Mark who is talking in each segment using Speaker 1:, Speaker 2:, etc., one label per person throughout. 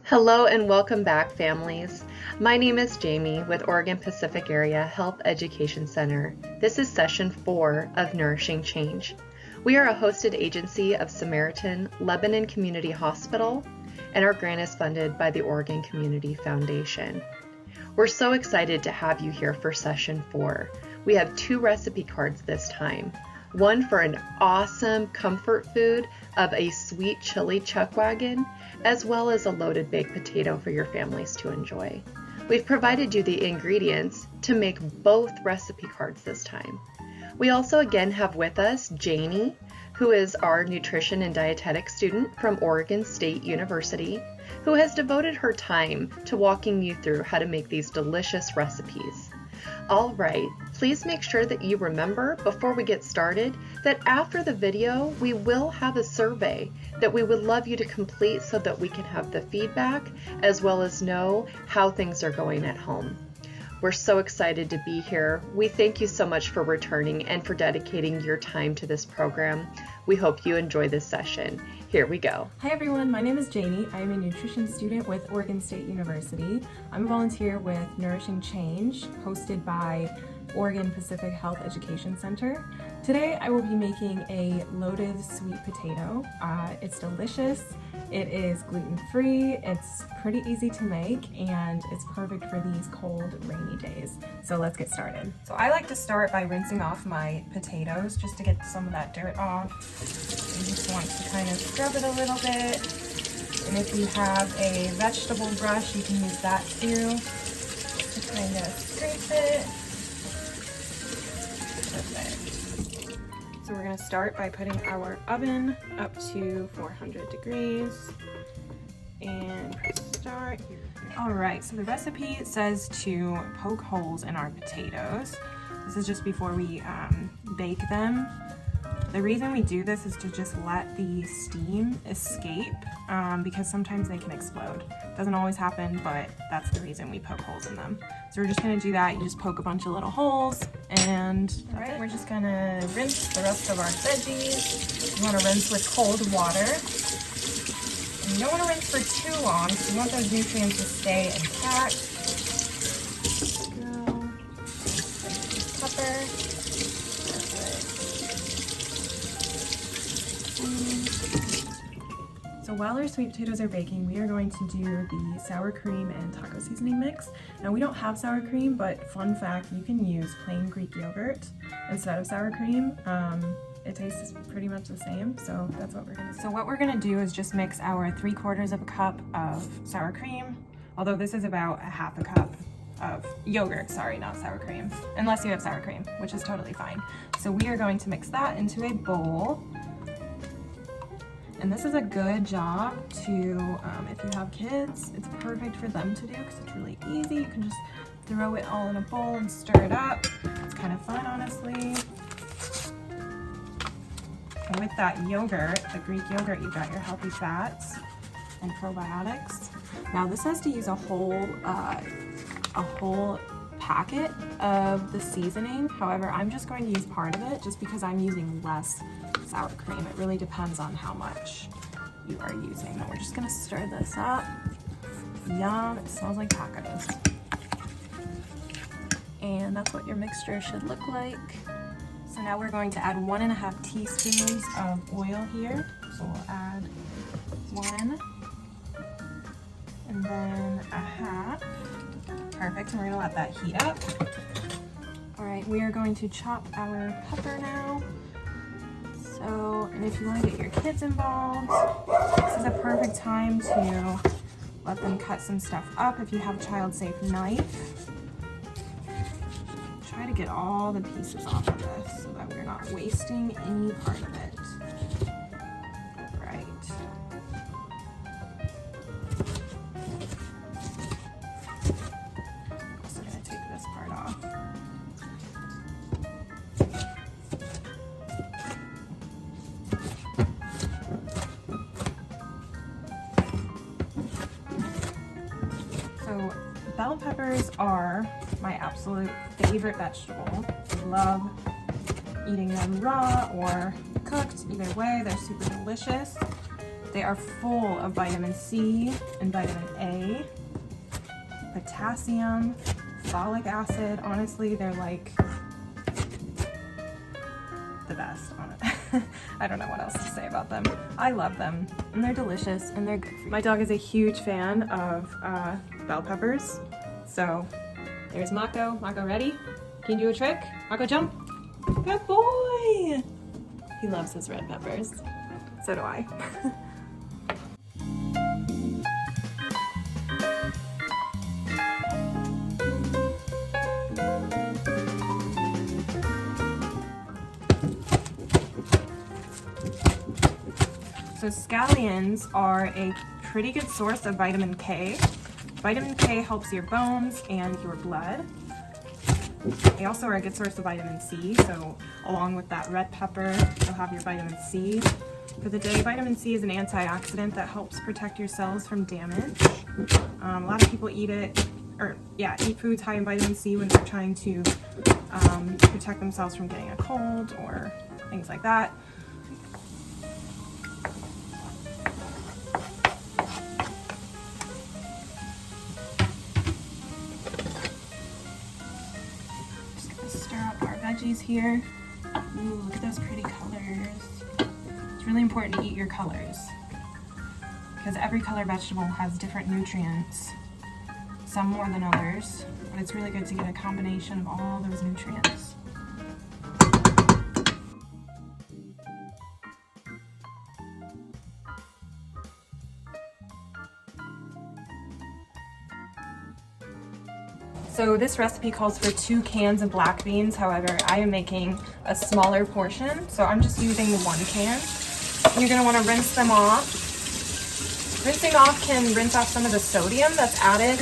Speaker 1: Hello and welcome back, families. My name is Jamie with Oregon Pacific Area Health Education Center. This is session 4 of Nourishing Change. We are a hosted agency of Samaritan Lebanon Community Hospital, and our grant is funded by the Oregon Community Foundation. We're so excited to have you here for session 4. We have 2 recipe cards this time. One for an awesome comfort food of a sweet chili chuck wagon, as well as a loaded baked potato for your families to enjoy. We've provided you the ingredients to make both recipe cards this time. We also again have with us Janie, who is our nutrition and dietetics student from Oregon State University, who has devoted her time to walking you through how to make these delicious recipes. All right, please make sure that you remember before we get started that after the video, we will have a survey that we would love you to complete so that we can have the feedback as well as know how things are going at home. We're so excited to be here. We thank you so much for returning and for dedicating your time to this program. We hope you enjoy this session. Here we go.
Speaker 2: Hi everyone, my name is Janie. I am a nutrition student with Oregon State University. I'm a volunteer with Nourishing Change, hosted by Oregon Pacific Health Education Center. Today I will be making a loaded sweet potato. It's delicious, it is gluten-free, it's pretty easy to make, and it's perfect for these cold, rainy days. So let's get started. So I like to start by rinsing off my potatoes just to get some of that dirt off. You just want to kind of scrub it a little bit. And if you have a vegetable brush, you can use that too to kind of scrape it. Perfect. So we're going to start by putting our oven up to 400 degrees and press start. All right, so the recipe says to poke holes in our potatoes. This is just before we bake them. The reason we do this is to just let the steam escape because sometimes they can explode. Doesn't always happen, but that's the reason we poke holes in them. So we're just gonna do that. You just poke a bunch of little holes, and all right, we're just gonna rinse the rest of our veggies. You wanna rinse with cold water. And you don't wanna rinse for too long because you want those nutrients to stay intact. Go. Pepper. So while our sweet potatoes are baking, we are going to do the sour cream and taco seasoning mix. Now we don't have sour cream, but fun fact, you can use plain Greek yogurt instead of sour cream. It tastes pretty much the same, so that's what we're gonna do. So what we're gonna do is just mix our 3/4 of a cup of sour cream, although this is about a half a cup of yogurt, sorry, not sour cream, unless you have sour cream, which is totally fine. So we are going to mix that into a bowl. And this is a good job to, if you have kids, it's perfect for them to do because it's really easy. You can just throw it all in a bowl and stir it up. It's kind of fun, honestly. And with that yogurt, the Greek yogurt, you've got your healthy fats and probiotics. Now this has to use a whole packet of the seasoning. However, I'm just going to use part of it just because I'm using less sour cream. It really depends on how much you are using. Now we're just gonna stir this up. Yum, it smells like tacos. And that's what your mixture should look like. So now we're going to add 1.5 teaspoons of oil here. So we'll add 1 and then a half. Perfect, and we're gonna let that heat up. All right, we are going to chop our pepper now. So, and if you want to get your kids involved, this is a perfect time to let them cut some stuff up. If you have a child-safe knife, try to get all the pieces off of this so that we're not wasting any part of it. Right. I'm also going to take this part off. So bell peppers are my absolute favorite vegetable. I love eating them raw or cooked. Either way, they're super delicious. They are full of vitamin C and vitamin A, potassium, folic acid. Honestly, they're like the best on it. I don't know what else to say about them. I love them, and they're delicious, and they're good for you. My dog is a huge fan of bell peppers. So there's Mako. Mako, ready? Can you do a trick? Mako, jump. Good boy. He loves his red peppers. So do I. So scallions are a pretty good source of vitamin K. Vitamin K helps your bones and your blood. They also are a good source of vitamin C, so along with that red pepper, you'll have your vitamin C for the day. Vitamin C is an antioxidant that helps protect your cells from damage. A lot of people eat foods high in vitamin C when they're trying to protect themselves from getting a cold or things like that. Veggies here. Ooh, look at those pretty colors. It's really important to eat your colors because every color vegetable has different nutrients, some more than others, but it's really good to get a combination of all those nutrients. So this recipe calls for 2 cans of black beans. However, I am making a smaller portion, so I'm just using 1 can. You're going to want to rinse them off. Rinsing off can rinse off some of the sodium that's added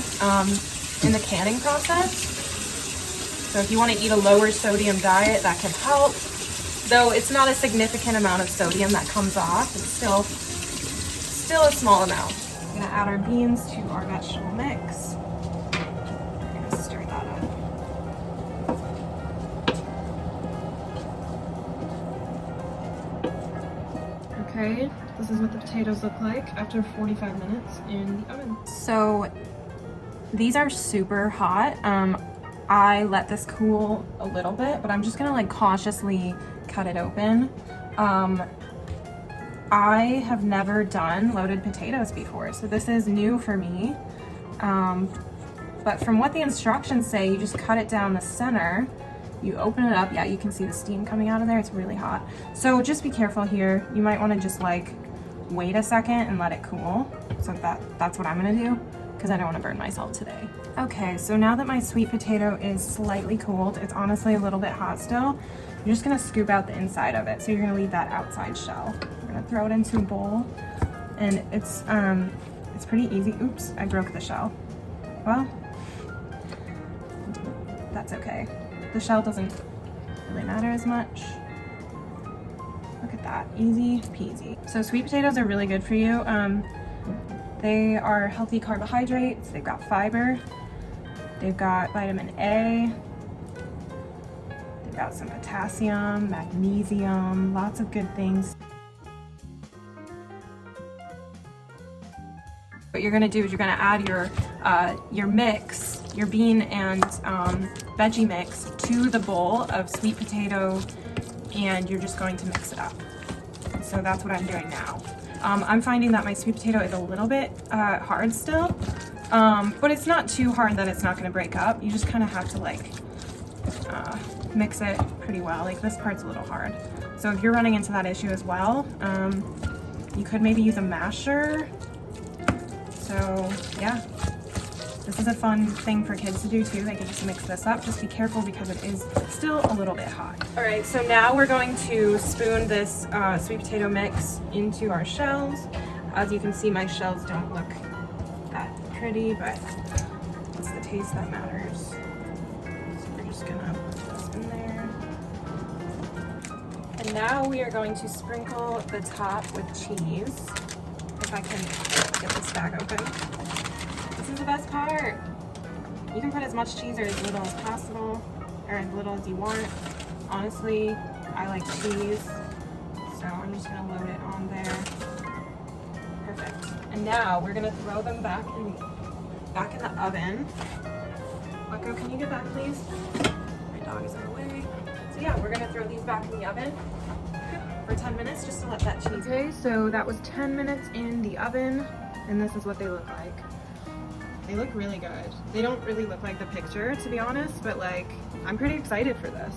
Speaker 2: in the canning process. So if you want to eat a lower sodium diet, that can help. Though it's not a significant amount of sodium that comes off, it's still a small amount. We're going to add our beans to our vegetable mix. Okay, this is what the potatoes look like after 45 minutes in the oven. So these are super hot. I let this cool a little bit, but I'm just gonna like cautiously cut it open. I have never done loaded potatoes before, so this is new for me. But from what the instructions say, you just cut it down the center. You open it up, yeah, you can see the steam coming out of there. It's really hot. So just be careful here. You might want to just like wait a second and let it cool. So that's what I'm gonna do because I don't want to burn myself today. Okay, so now that my sweet potato is slightly cooled, it's honestly a little bit hot still. You're just gonna scoop out the inside of it. So you're gonna leave that outside shell. We're gonna throw it into a bowl, and it's pretty easy. Oops, I broke the shell. Well, that's okay. The shell doesn't really matter as much. Look at that, easy peasy. So sweet potatoes are really good for you. They are healthy carbohydrates, they've got fiber, they've got vitamin A, they've got some potassium, magnesium, lots of good things. What you're gonna do is you're gonna add your mix, your bean and veggie mix to the bowl of sweet potato, and you're just going to mix it up. So that's what I'm doing now. I'm finding that my sweet potato is a little bit hard still, but it's not too hard that it's not gonna break up. You just kind of have to like mix it pretty well. Like this part's a little hard. So if you're running into that issue as well, you could maybe use a masher. So yeah, this is a fun thing for kids to do too. They can just mix this up. Just be careful because it is still a little bit hot. All right, so now we're going to spoon this sweet potato mix into our shells. As you can see, my shells don't look that pretty, but it's the taste that matters. So we're just gonna put this in there. And now we are going to sprinkle the top with cheese. If I can get this bag open. This is the best part. You can put as much cheese or as little as possible, or as little as you want. Honestly, I like cheese, so I'm just gonna load it on there. And now we're gonna throw them back in the oven. Bucko, can you get back, please? My dog is in the way. So yeah, we're gonna throw these back in the oven for 10 minutes just to let that cheese. Okay, so that was 10 minutes in the oven, and this is what they look like. They look really good. They don't really look like the picture, to be honest, but like, I'm pretty excited for this.